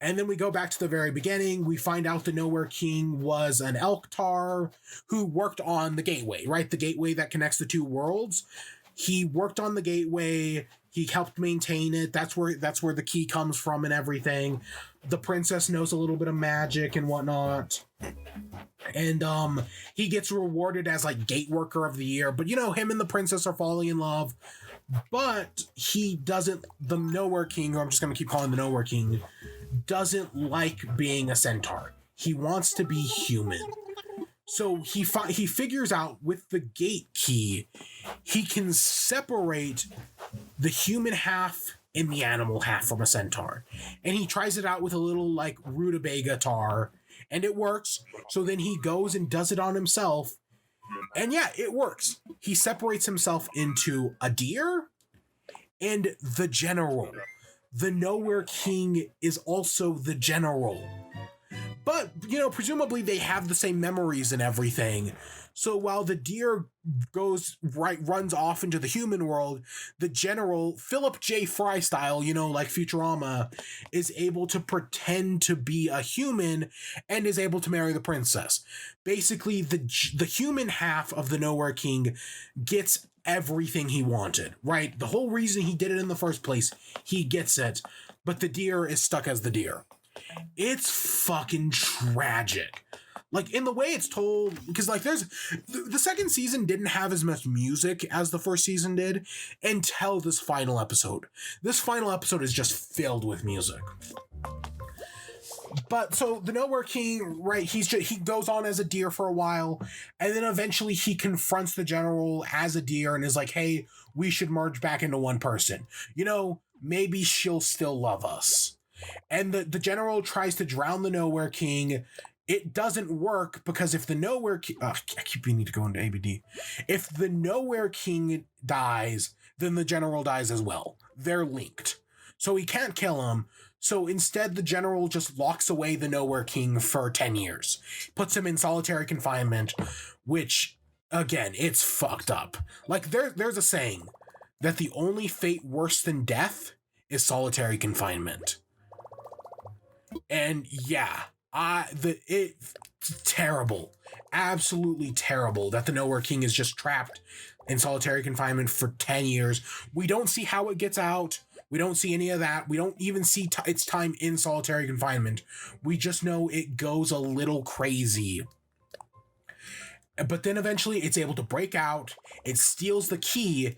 And then we go back to the very beginning. We find out the Nowhere King was an Elktar who worked on the gateway, right? The gateway that connects the two worlds. He worked on the gateway. He helped maintain it. That's where the key comes from and everything. The princess knows a little bit of magic and whatnot. And he gets rewarded as like gate worker of the year. But you know, him and the princess are falling in love. But he doesn't, the Nowhere King, who I'm just going to keep calling the Nowhere King, doesn't like being a centaur. He wants to be human. So he figures out with the gate key, he can separate the human half and the animal half from a centaur. And he tries it out with a little like rutabaga tar, and it works. So then he goes and does it on himself. And yeah, it works. He separates himself into a deer and the general. The Nowhere King is also the general. But, you know, presumably they have the same memories and everything. So while the deer runs off into the human world, the general, Philip J. Fry style, you know, like Futurama, is able to pretend to be a human and is able to marry the princess. Basically, the human half of the Nowhere King gets everything he wanted, right? The whole reason he did it in the first place, he gets it, but the deer is stuck as the deer. It's fucking tragic. Like, in the way it's told, because, like, the second season didn't have as much music as the first season did until this final episode. This final episode is just filled with music. But, so, the Nowhere King, right, he goes on as a deer for a while, and then eventually he confronts the general as a deer and is like, hey, we should merge back into one person. You know, maybe she'll still love us. And the general tries to drown the Nowhere King. It doesn't work because if the Nowhere King... I keep needing to go into ABD. If the Nowhere King dies, then the general dies as well. They're linked. So he can't kill him. So instead, the general just locks away the Nowhere King for 10 years. Puts him in solitary confinement, which, again, it's fucked up. Like, there's a saying that the only fate worse than death is solitary confinement. And yeah, it's terrible, absolutely terrible that the Nowhere King is just trapped in solitary confinement for 10 years. We don't see how it gets out. We don't see any of that. We don't even see its time in solitary confinement. We just know it goes a little crazy. But then eventually it's able to break out. It steals the key,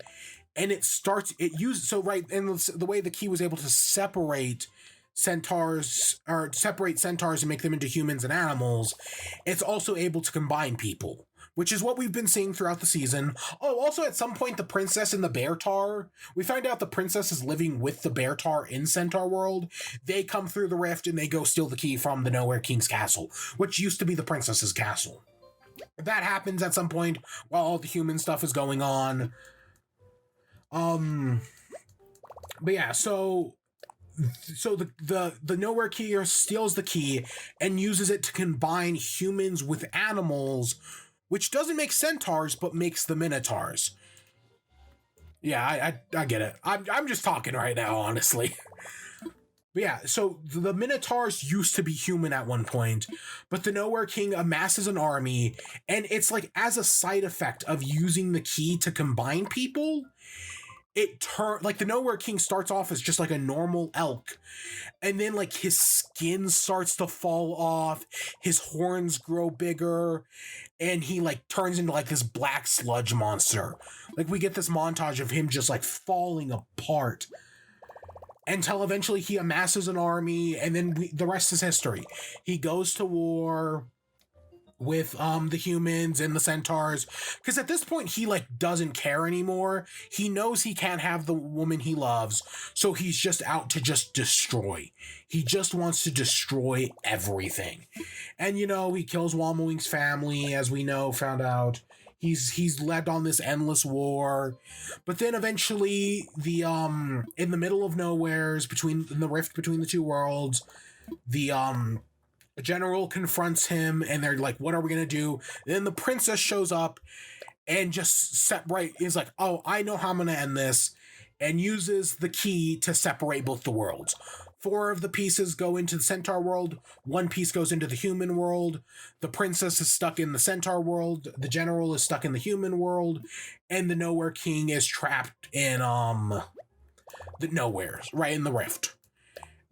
and and the way the key was able to separate centaurs and make them into humans and animals, it's also able to combine people, which is what we've been seeing throughout the season. Oh, also at some point the princess and the Beartar, we find out the princess is living with the Beartar in Centaurworld. They come through the rift and they go steal the key from the Nowhere King's castle, which used to be the princess's castle. That happens at some point while all the human stuff is going on. But yeah, so the Nowhere King steals the key and uses it to combine humans with animals, which doesn't make centaurs, but makes the minotaurs. Yeah, I get it. I'm just talking right now, honestly. But yeah, so the minotaurs used to be human at one point, but the Nowhere King amasses an army, and it's like as a side effect of using the key to combine people, like the Nowhere King starts off as just like a normal elk, and then like his skin starts to fall off, his horns grow bigger, and he like turns into like this black sludge monster. Like we get this montage of him just like falling apart until eventually he amasses an army, and then the rest is history. He goes to war, with the humans and the centaurs, because at this point he like doesn't care anymore. He knows he can't have the woman he loves, so he's just out to just destroy. He just wants to destroy everything. And you know, he kills Wallmowing's family, as we know, found out. He's led on this endless war. But then eventually the in the middle of nowheres, in the rift between the two worlds, the general confronts him, and they're like, what are we gonna do? Then the princess shows up and just is like, oh, I know how I'm gonna end this, and uses the key to separate both the worlds. 4 of the pieces go into the Centaur world, 1 piece goes into the human world. The princess is stuck in the Centaur world, the general is stuck in the human world, and the Nowhere King is trapped in the Nowheres, right in the rift.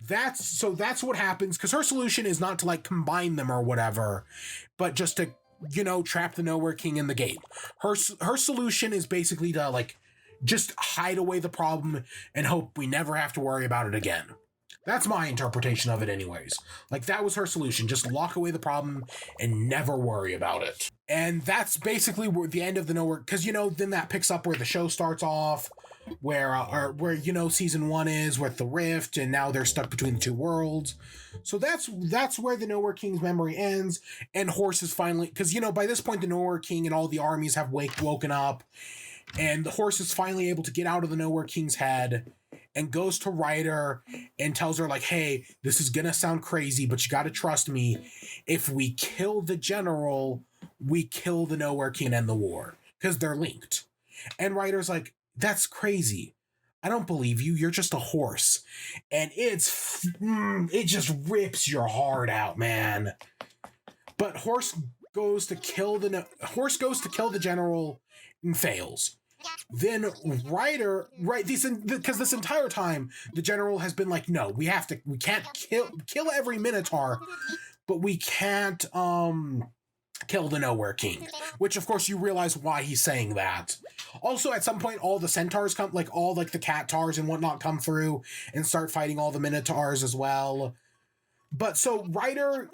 That's what happens, because her solution is not to like combine them or whatever, but just to, you know, trap the Nowhere King in the gate. Her solution is basically to like just hide away the problem and hope we never have to worry about it again. That's my interpretation of it anyways. Like, that was her solution. Just lock away the problem and never worry about it. And that's basically the end of the Nowhere, because, you know, then that picks up where the show starts off, where you know, season 1 is with the rift, and now they're stuck between the two worlds. So that's where the Nowhere King's memory ends, and Horse is finally, because, you know, by this point the Nowhere King and all the armies have woken up, and the Horse is finally able to get out of the Nowhere King's head and goes to Ryder and tells her, like, hey, this is gonna sound crazy, but you gotta trust me. If we kill the general, we kill the Nowhere King and the war, because they're linked. And Ryder's like, that's crazy. I don't believe you. You're just a horse. And it just rips your heart out, man. But Horse goes to kill the general and fails. Then Ryder, because this entire time the general has been like, no, we can't kill every Minotaur, but we can't kill the Nowhere King, which of course you realize why he's saying that. Also, at some point, all the centaurs come, like all like the cat tars and whatnot, come through and start fighting all the Minotaurs as well. But so Glendale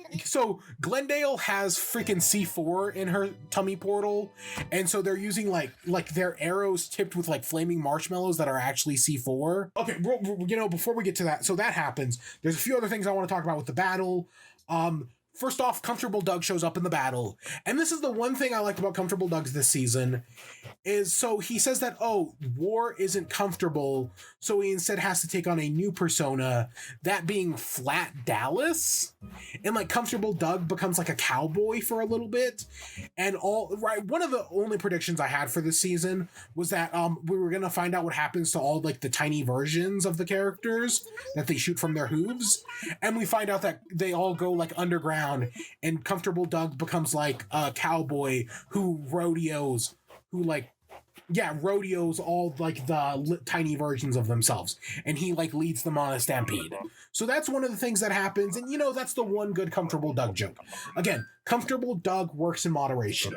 has freaking C4 in her tummy portal, and so they're using like their arrows tipped with like flaming marshmallows that are actually C4. Okay, you know, before we get to that, so that happens. There's a few other things I want to talk about with the battle. First off, Comfortable Doug shows up in the battle, and this is the one thing I liked about Comfortable Doug's this season, is so he says that, oh, war isn't comfortable, so he instead has to take on a new persona, that being Flat Dallas, and like Comfortable Doug becomes like a cowboy for a little bit, and one of the only predictions I had for this season was that we were gonna find out what happens to all like the tiny versions of the characters that they shoot from their hooves, and we find out that they all go like underground, and Comfortable Doug becomes like a cowboy who rodeos all like the tiny versions of themselves, and he like leads them on a stampede. So that's one of the things that happens, and you know, that's the one good Comfortable Doug joke. Again, Comfortable Doug works in moderation.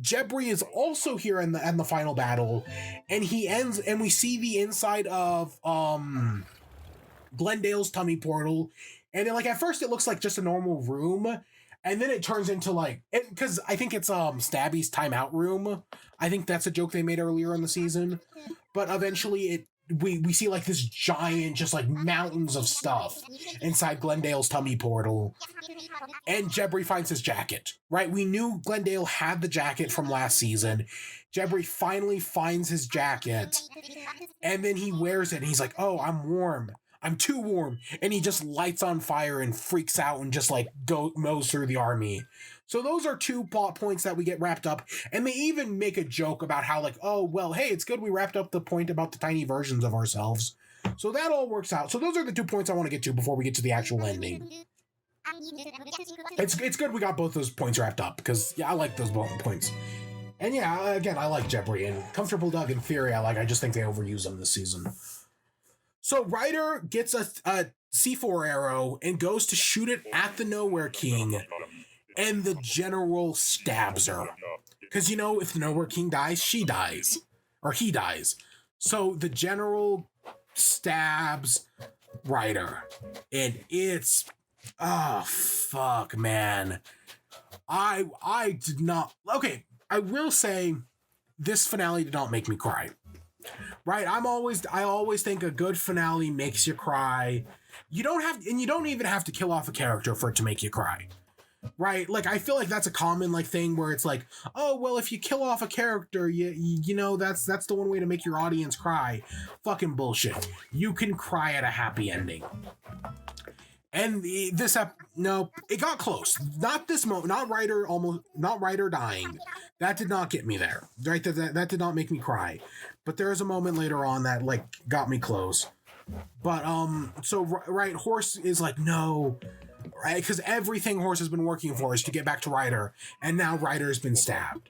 Jebri is also here in the final battle, and he ends, and we see the inside of Glendale's tummy portal, and then, like, at first it looks like just a normal room, and then it turns into like, because I think it's Stabby's timeout room. I think that's a joke they made earlier in the season, but eventually we see like this giant, just like mountains of stuff inside Glendale's tummy portal, and Jebri finds his jacket. Right, we knew Glendale had the jacket from last season. Jebri finally finds his jacket, and then he wears it, and he's like, oh, I'm warm. I'm too warm. And he just lights on fire and freaks out and just like mows through the army. So those are 2 plot points that we get wrapped up. And they even make a joke about how like, oh, well, hey, it's good we wrapped up the point about the tiny versions of ourselves. So that all works out. So those are the 2 points I want to get to before we get to the actual ending. It's good we got both those points wrapped up, because yeah, I like those both points. And yeah, again, I like Jebri, and Comfortable Doug in theory I just think they overuse them this season. So Ryder gets a C4 arrow and goes to shoot it at the Nowhere King, and the general stabs her. Because, you know, if the Nowhere King dies, she dies. Or he dies. So the general stabs Ryder. And it's... oh, fuck, man. I did not. Okay, I will say this finale did not make me cry. Right? I always think a good finale makes you cry. You don't even have to kill off a character for it to make you cry. Right? Like, I feel like that's a common like thing where it's like, oh well, if you kill off a character, you know that's the one way to make your audience cry. Fucking bullshit. You can cry at a happy ending. And no, it got close. Not this moment. Not Ryder dying. That did not get me there. Right? That did not make me cry. But there is a moment later on that like got me close. But so right, Horse is like no. Right, because everything Horse has been working for is to get back to Ryder, and now Ryder's been stabbed.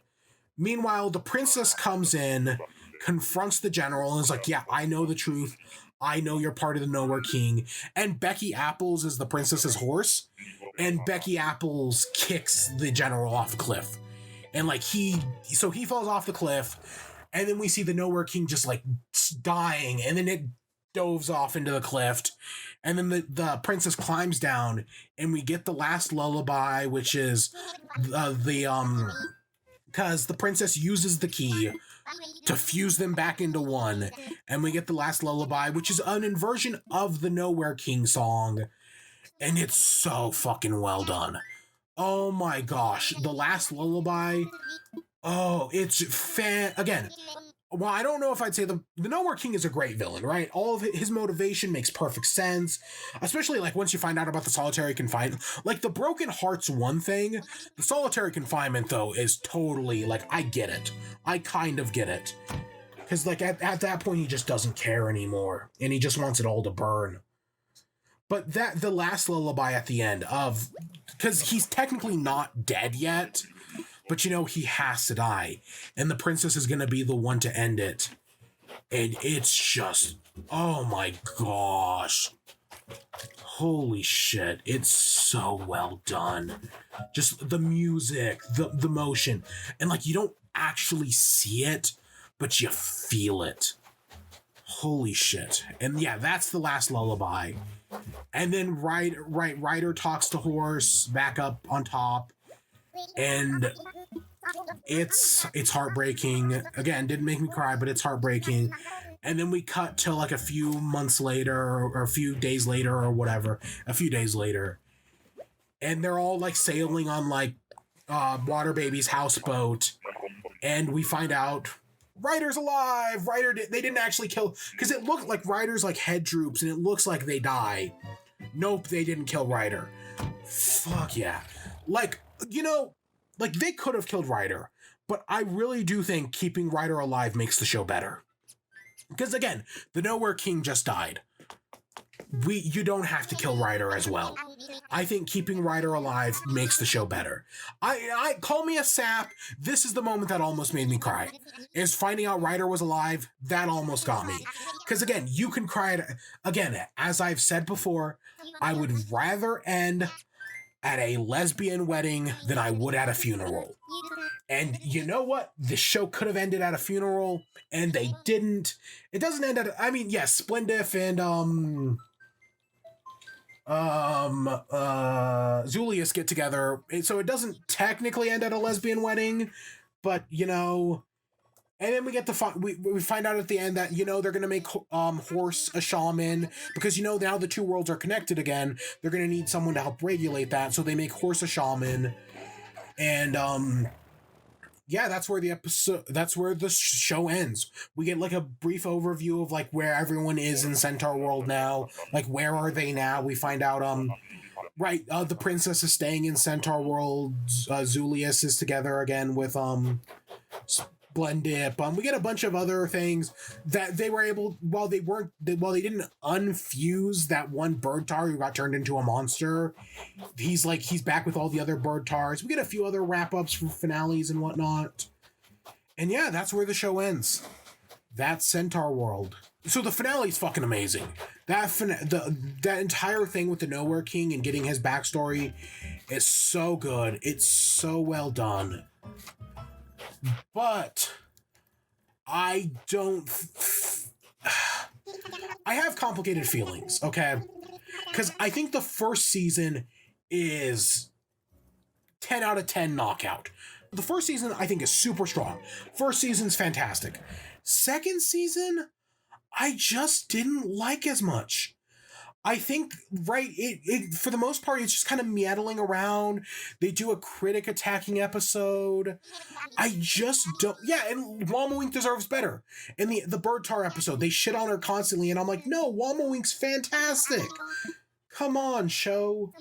Meanwhile, the princess comes in, confronts the general, and is like, yeah, I know the truth. I know you're part of the Nowhere King. And Becky Apples is the princess's horse, and Becky Apples kicks the general off a cliff. And like he falls off the cliff, and then we see the Nowhere King just like dying, and then it doves off into the cliff. And then the princess climbs down, and we get the last lullaby, which is because the princess uses the key to fuse them back into one, and we get the last lullaby, which is an inversion of the Nowhere King song, and it's so fucking well done. Oh my gosh, the last lullaby. Oh, it's again. Well, I don't know if I'd say the Nowhere King is a great villain, right? All of his motivation makes perfect sense, especially like once you find out about the solitary confinement. Like the broken heart's one thing, the solitary confinement though is totally like I get it. I kind of get it, because like at that point he just doesn't care anymore, and he just wants it all to burn. But the last lullaby at the end of, because he's technically not dead yet. But, you know, he has to die. And the princess is going to be the one to end it. And it's just, oh my gosh. Holy shit. It's so well done. Just the music, the motion. And, like, you don't actually see it, but you feel it. Holy shit. And, yeah, that's the last lullaby. And then Ryder talks to Horse back up on top. And it's heartbreaking. Again, didn't make me cry, but it's heartbreaking. And then we cut to like a few months later or a few days later or whatever, a few days later, and they're all like sailing on like Water Baby's houseboat, and we find out Ryder's alive. They didn't actually kill, because it looked like Ryder's like head droops and it looks like they die. Nope, they didn't kill Ryder. Fuck yeah. Like, you know, like they could have killed Ryder, but I really do think keeping Ryder alive makes the show better. Because again, the Nowhere King just died. You don't have to kill Ryder as well. I think keeping Ryder alive makes the show better. I call me a sap. This is the moment that almost made me cry. Is finding out Ryder was alive. That almost got me. Because again, you can cry again, as I've said before, I would rather end at a lesbian wedding than I would at a funeral. And you know what? The show could have ended at a funeral, and they didn't. It doesn't end at, I mean, yes, Splendif and Zulius get together, so it doesn't technically end at a lesbian wedding, but you know. And then we get we find out at the end that, you know, they're going to make Horse a shaman, because, you know, now the two worlds are connected again. They're going to need someone to help regulate that. So they make Horse a shaman. And, yeah, that's where the show ends. We get like a brief overview of like where everyone is in Centaurworld now. Like, where are they now? We find out, the princess is staying in Centaurworld. Zulius is together again with, Splendip. We get a bunch of other things that they were able, while they didn't unfuse that one bird tar who got turned into a monster. He's back with all the other bird tars. We get a few other wrap-ups for finales and whatnot. And yeah, that's where the show ends. That's Centaurworld. So the finale is fucking amazing. That entire thing with the Nowhere King and getting his backstory is so good. It's so well done. But I have complicated feelings, okay? Because I think the first season is 10 out of 10 knockout. The first season, I think, is super strong. First season's fantastic. Second season, I just didn't like as much. I think, right, it for the most part, it's just kind of meddling around. They do a critic attacking episode. I just don't... Yeah, and Wamawink deserves better. In the Bird Tar episode, they shit on her constantly, and I'm like, no, Wamawink's fantastic. Come on, show.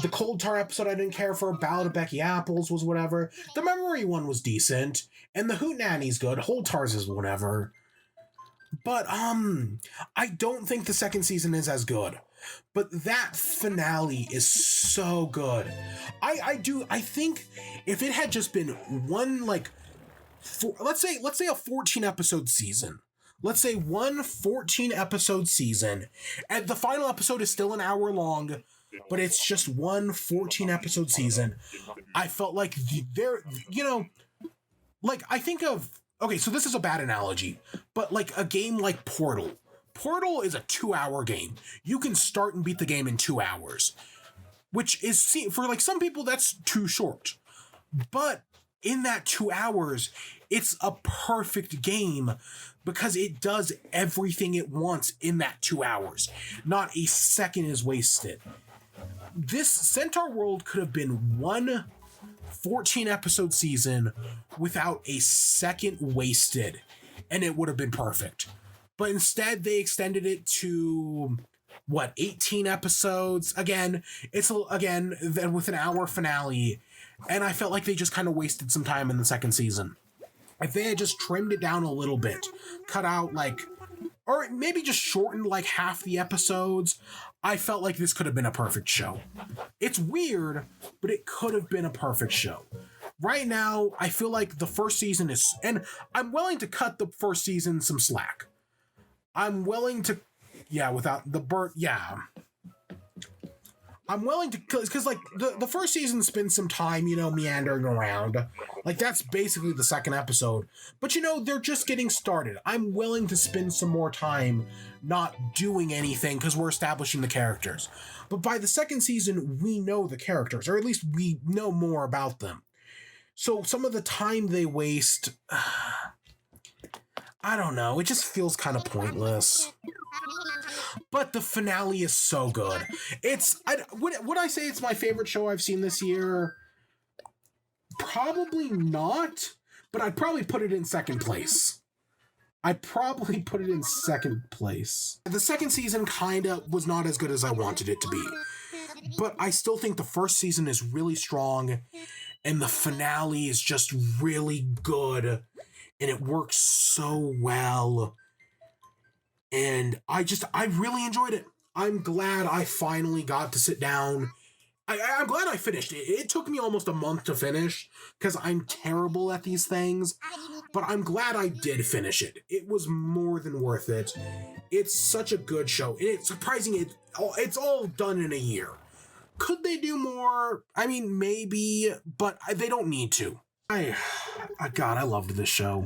The Cold Tar episode I didn't care for. Ballad of Becky Apples was whatever. The Memory one was decent. And the Hootenanny's good. Hold Tars is whatever. But, I don't think the second season is as good. But that finale is so good. I think if it had just been one, like, let's say a 14 episode season. Let's say one 14 episode season, and the final episode is still an hour long, but it's just one 14 episode season. I felt like I think of, okay, so this is a bad analogy, but like a game like Portal. Portal is a 2-hour game. You can start and beat the game in 2 hours, which is, for like some people, that's too short. But in that 2 hours, it's a perfect game because it does everything it wants in that 2 hours. Not a second is wasted. This Centaurworld could have been one 14-episode season without a second wasted, and it would have been perfect. But instead, they extended it to, 18 episodes? Again, with an hour finale, and I felt like they just kind of wasted some time in the second season. If they had just trimmed it down a little bit, cut out or maybe just shortened half the episodes, I felt like this could have been a perfect show. It's weird, but it could have been a perfect show. Right now, I feel like the first season is, and I'm willing to cut the first season some slack. I'm willing to, without the burnt, I'm willing to, because the first season spends some time, meandering around. That's basically the second episode. But they're just getting started. I'm willing to spend some more time not doing anything because we're establishing the characters. But by the second season, we know the characters, or at least we know more about them. So some of the time they waste, I don't know, it just feels kind of pointless. But the finale is so good. Would I say it's my favorite show I've seen this year? Probably not, but I'd probably put it in second place. The second season kinda was not as good as I wanted it to be. But I still think the first season is really strong, and the finale is just really good, and it works so well. And I really enjoyed it. I'm glad I finally got to sit down. I'm glad I finished it. It took me almost a month to finish because I'm terrible at these things. But I'm glad I did finish it. It was more than worth it. It's such a good show. And it's surprising it's all done in a year. Could they do more? I mean, maybe, but they don't need to. God, I loved this show.